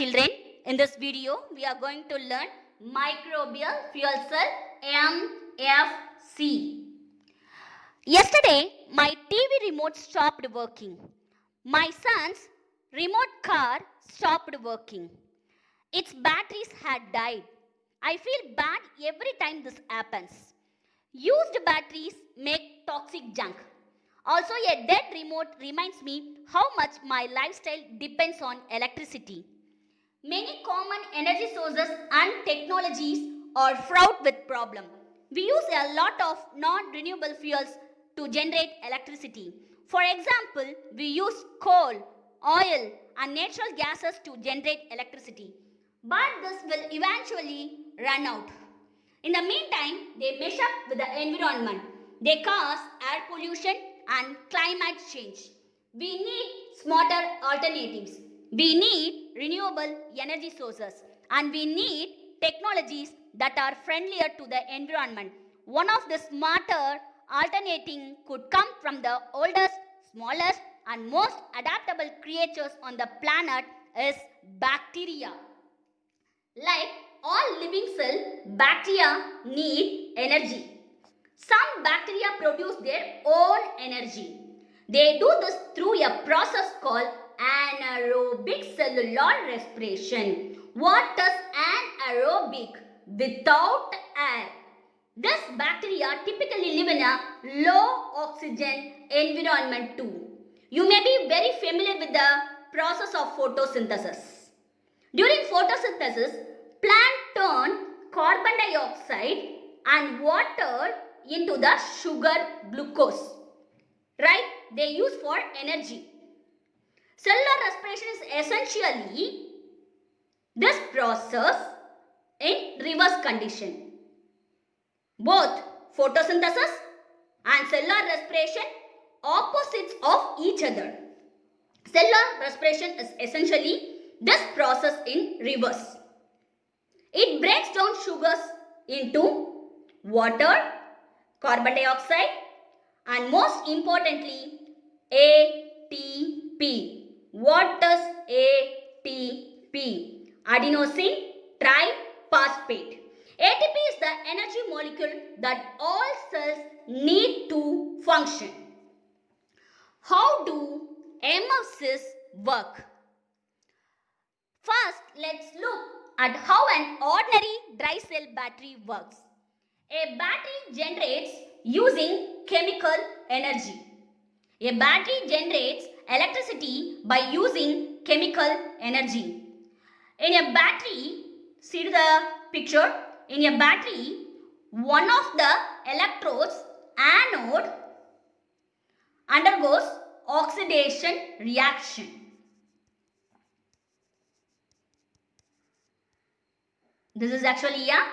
children, in this video we are going to learn microbial fuel cell MFC. Yesterday my TV remote stopped working. My son's remote car stopped working. Its batteries had died. I feel bad every time this happens. Used batteries make toxic junk. Also, a dead remote reminds me how much my lifestyle depends on electricity. Many common energy sources and technologies are fraught with problems. We use a lot of non-renewable fuels to generate electricity. For example, we use coal, oil and natural gases to generate electricity. But this will eventually run out. In the meantime, they mess up with the environment. They cause air pollution and climate change. We need smarter alternatives. We need renewable energy sources. And we need technologies that are friendlier to the environment. One of the smarter alternating could come from the oldest, smallest and most adaptable creatures on the planet is bacteria. Like all living cells, bacteria need energy. Some bacteria produce their own energy. They do this through a process called anaerobic cellular respiration. What is anaerobic? Without air. This bacteria typically live in a low oxygen environment too. You may be very familiar with the process of photosynthesis. During photosynthesis, plants turn carbon dioxide and water into the sugar glucose. Right? They use for energy. Cellular respiration is essentially this process in reverse condition. Both photosynthesis and cellular respiration opposites of each other. Cellular respiration is essentially this process in reverse. It breaks down sugars into water, carbon dioxide and most importantly ATP. What is ATP? Adenosine triphosphate. ATP is the energy molecule that all cells need to function. How do MFCs work? First, let's look at how an ordinary dry cell battery works. A battery generates using chemical energy. A battery generates electricity by using chemical energy. In a battery, see the picture, in a battery, one of the electrodes, anode, undergoes oxidation reaction. This is actually a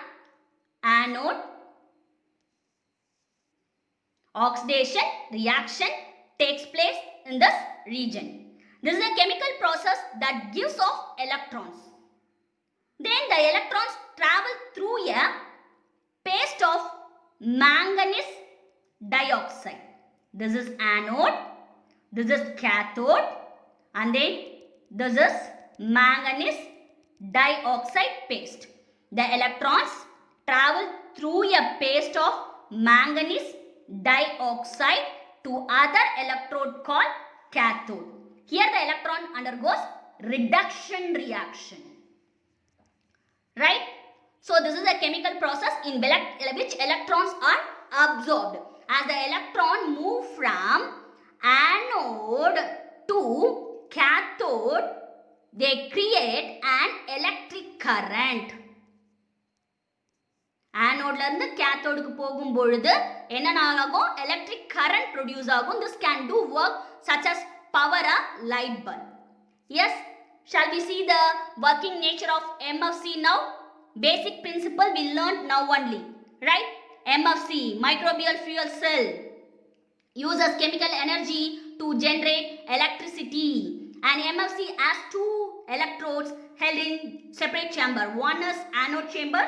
anode. Oxidation reaction takes place in this region. This is a chemical process that gives off electrons. Then the electrons travel through a paste of manganese dioxide. This is anode, this is cathode and then this is manganese dioxide paste. The electrons travel through a paste of manganese dioxide to other electrode called cathode. Here the electron undergoes reduction reaction. Right? So this is a chemical process in which electrons are absorbed. As the electron move from anode to cathode, they create an electric current. Anode la irundhu cathode ku pogum பொழுது என்ன ஆகும்? Electric current produce ஆகும். This can do work such as power a light bulb. Yes, shall we see the working nature of MFC now? Basic principle we learned now only. Right? MFC, microbial fuel cell, uses chemical energy to generate electricity. And MFC has two electrodes held in separate chamber. One is anode chamber.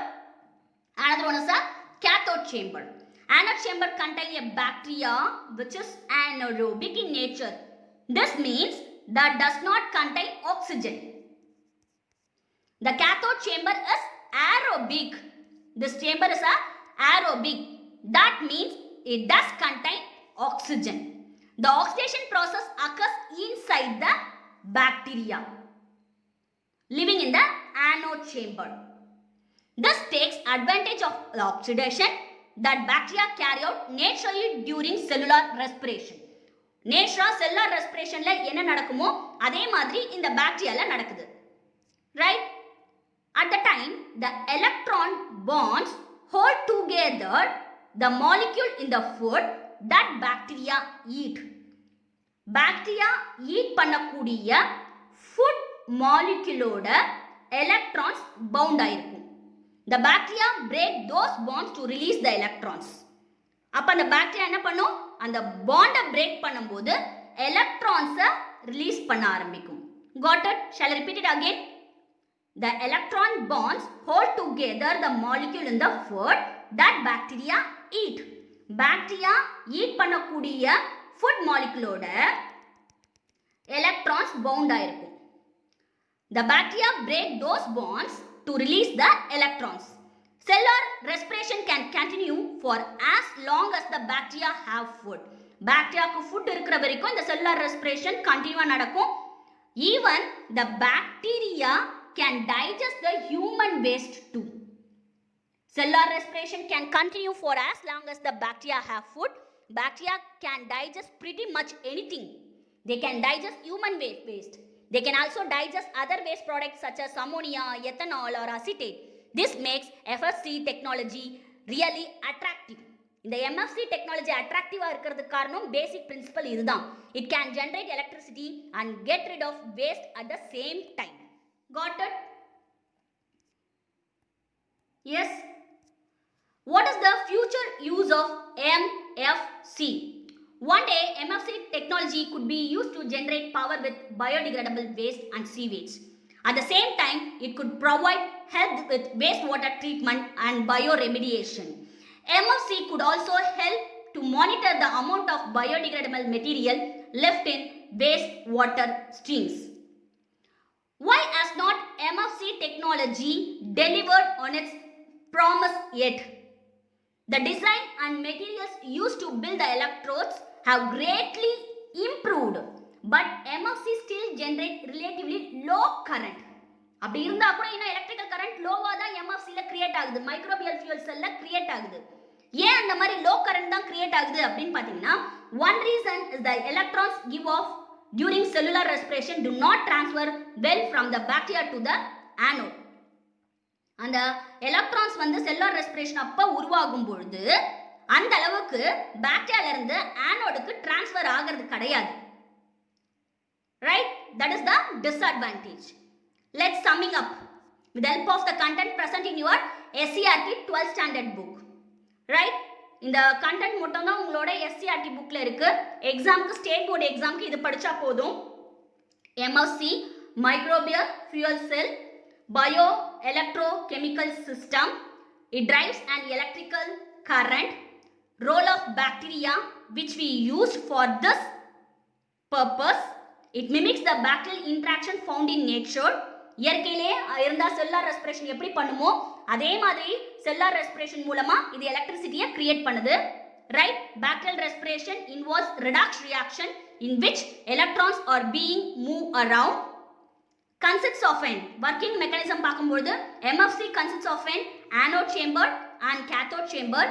Another one is a cathode chamber. Anode chamber contains a bacteria which is anaerobic in nature. This means that does not contain oxygen. The cathode chamber is aerobic. This chamber is aerobic. That means it does contain oxygen. The oxidation process occurs inside the bacteria living in the anode chamber. This takes advantage of the oxidation that bacteria carry out naturally during cellular respiration. Natural cellular respiration la enna nadakumo adhe madri inda bacteria la nadakudhu. Right? At the time the electron bonds hold together the molecule in the food that bacteria eat. Bacteria eat பண்ணக்கூடிய food molecule ஓட electrons bound ஆயிருக்கும். The bacteria break those bonds to release the electrons. அப்ப அந்த bacteria என்ன பண்ணும்? அந்த bond break பண்ணும்போது electrons release பண்ண ஆரம்பிக்கும். Got it? Shall I repeat it again? The electron bonds hold together the molecule in the food that bacteria eat. Bacteria eat பண்ணக்கூடிய food molecule ஓட electrons bound ஆயிருக்கும். The bacteria break those bonds to release the electrons. Cellular respiration can continue for as long as the bacteria have food. Bacteria ku food இருக்கிற வரைக்கும் இந்த cellular respiration continue நடக்கும். Even the bacteria can digest the human waste too. Cellular respiration can continue for as long as the bacteria have food. Bacteria can digest pretty much anything. They can digest human waste. They can also digest other waste products such as ammonia, ethanol or acetate. This makes FFC technology really attractive. இந்த MFC technology attractive இருக்கிறதுக்கு காரணம் basic principle இதுதான். It can generate electricity and get rid of waste at the same time. Got it? Yes. What is the future use of MFC? One day, MFC technology could be used to generate power with biodegradable waste and sewage. At the same time, it could provide help with wastewater treatment and bioremediation. MFC could also help to monitor the amount of biodegradable material left in wastewater streams. Why has not MFC technology delivered on its promise yet? The design and materials used to build the electrodes have greatly improved, but MFC still generate relatively low current. அப்படி இருந்தா கூட இன்னும் electrical current லோவா தான் MFCல create ஆகுது, microbial fuel செல்ல create ஆகுது. ஏன் அந்த மாதிரி லோ கரண்ட் தான் கிரியேட் ஆகுது அப்படின்னு பாத்தீங்கன்னா, one reason is the electrons give off during cellular respiration do not transfer well from the bacteria to the anode. அந்த எலக்ட்ரான்ஸ் வந்து செல்லுலார் ரெஸ்பிரேஷன் அப்ப உருவாகும் பொழுது அந்த அளவுக்கு பாக்டீரியால இருந்து ஆனோடுக்கு டிரான்ஸ்ஃபர் ஆகிறது கிடையாது. Right? That is the disadvantage. Let's summing up with the help of the content present in your SCERT 12th standard book. Right? இந்த content மட்டும் தான் உங்களோட SCERT bookல இருக்கு. எக்ஸாம்க்கு ஸ்டேட் போர்டு எக்ஸாம்க்கு இது படிச்சா போதும். MFC microbial fuel cell bioelectrochemical system. It drives an electrical current. Role of bacteria which we used for this purpose. It mimics the bacterial interaction found in nature. இயற்கையிலே இருந்தா cellular respiration எப்படி பண்ணுமோ அதே மாதிரி செல்லுலார் ரெஸ்பிரேஷன் மூலமா இது எலக்ட்ரிசிட்டியை create பண்ணுது. Right? Bacterial respiration involves redox reaction in which electrons are being moved around. Consists of an working mechanism பார்க்கும்போது MFC consists of an anode chamber and cathode chamber.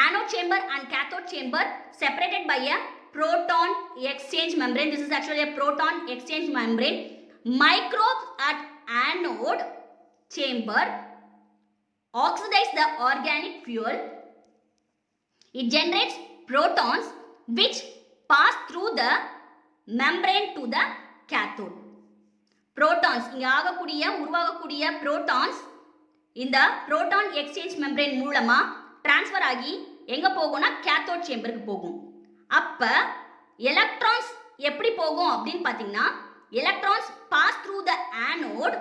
Anode chamber and cathode chamber separated by a proton exchange membrane. This is actually a proton exchange membrane. Microbes at anode chamber oxidize the organic fuel. It generates protons which pass through the membrane to the cathode. Protons இங்க ஆகக்கூடிய உருவாகக்கூடிய protons இந்த proton exchange membrane மூலமா transfer ஆகி எங்க போகும்னா cathode சேம்பருக்கு போகும். அப்ப electrons எப்படி போகும் அப்படின்னு பாத்தீங்கன்னா electrons pass through the anode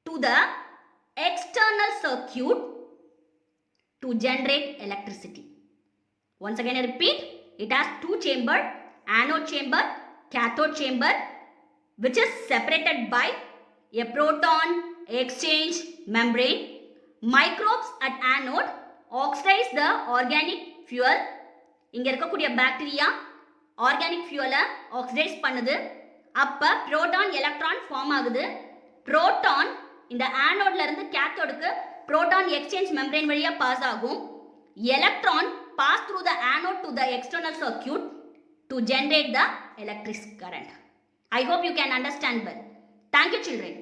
to the external circuit to generate electricity. Once again I repeat, it has two chamber, anode chamber, cathode chamber, which is separated by a proton exchange membrane. Microbes at anode oxidize the organic fuel. இங்க இருக்கக்கூடிய bacteria organic ஃபியூலை oxidise பண்ணுது. அப்போ proton electron form ஆகுது. Proton இந்த ஆனோட்ல இருந்து கேத்தோடுக்கு proton exchange membrane வழியா pass ஆகும். Electron pass through the anode to the external circuit to generate the electric current. I hope you can understand well. Thank you, children.